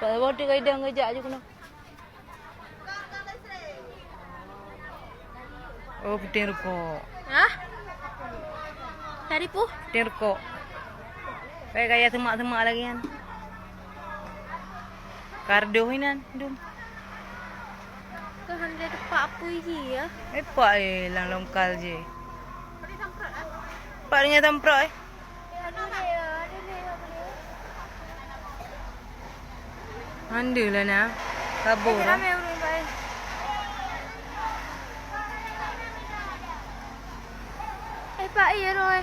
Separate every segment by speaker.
Speaker 1: Kalau bodoh kadang ngejak je kena. Oh, puting rokok.
Speaker 2: Hah? Cari puh?
Speaker 1: Puting rokok. Kayak gaya semak-semak lagi kan. Kardo ni kan. Dum.
Speaker 2: Kau hendak tepak apa lagi ya?
Speaker 1: Pak lang longkal je. Pak dengan tamprak Handa lah nak. Kabur lah.
Speaker 2: Pak iya Roy.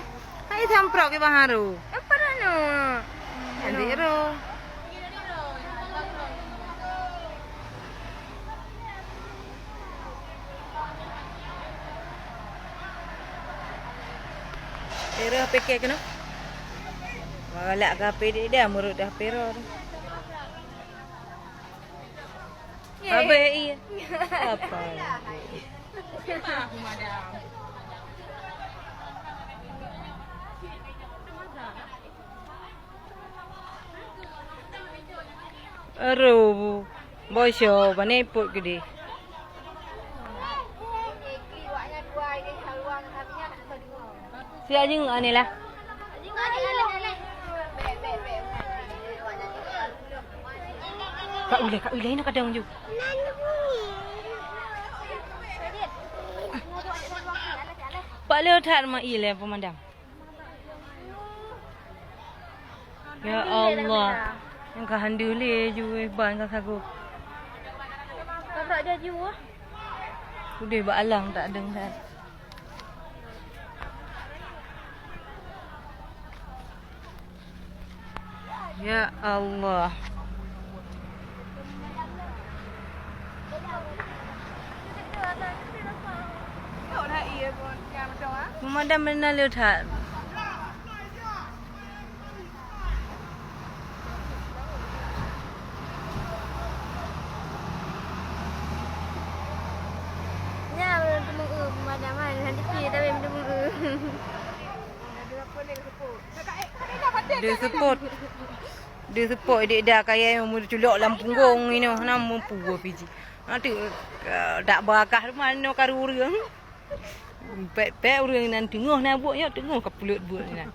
Speaker 1: Hai tamprak ke baharu.
Speaker 2: Apa dah no?
Speaker 1: Nanti ro. Era pakai kena. Walak ke HP dia murut dah pero. Apa iya? Apa? Aku madam. Aduh, bosyo, bani put gede. Si anjing ane lah. Kak ulai nak kadang ju. Pak leo tat ma ile pemandang. Ya Allah. Yang kah handu le ju ban kah sagu.
Speaker 2: Kakak dia ju ah.
Speaker 1: Sudah ba alang tak deng dah. Ya Allah. Pemadam mana leo tat.
Speaker 2: Pemadaman nanti pergi tapi minum
Speaker 1: Dia support dia kaya yang muda culok dalam punggung ni nama pugu piji. Nanti tak bakah mana karu urang. Pek urang nan tengah nak buatnya tengah ke pulut buat ni. Ada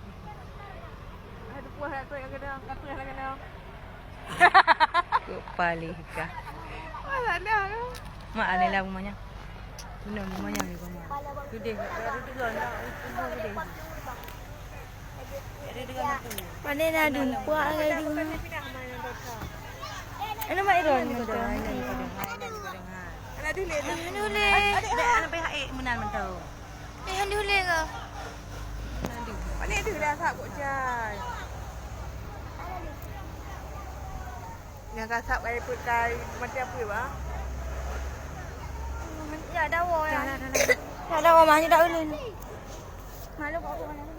Speaker 1: puas nak yang kadang kapal lah kadang. Kepala kah. Mana dah. Mak alelah rumahnya. Benar rumahnya ni rumah. Gede. Ada tiga nak gede.
Speaker 2: Mana nak dumpak lagi dulu. Ana mak iron ni betul.
Speaker 1: Ana dulu. Adik anak PHE menan mentau.
Speaker 2: Han dulu ke?
Speaker 1: Mana ada dah sak kok cai. Yang kasap air putih macam apa ba?
Speaker 2: Ya dawa ya. Ya dawa mahnya dak ulun. Malu kok apa mana?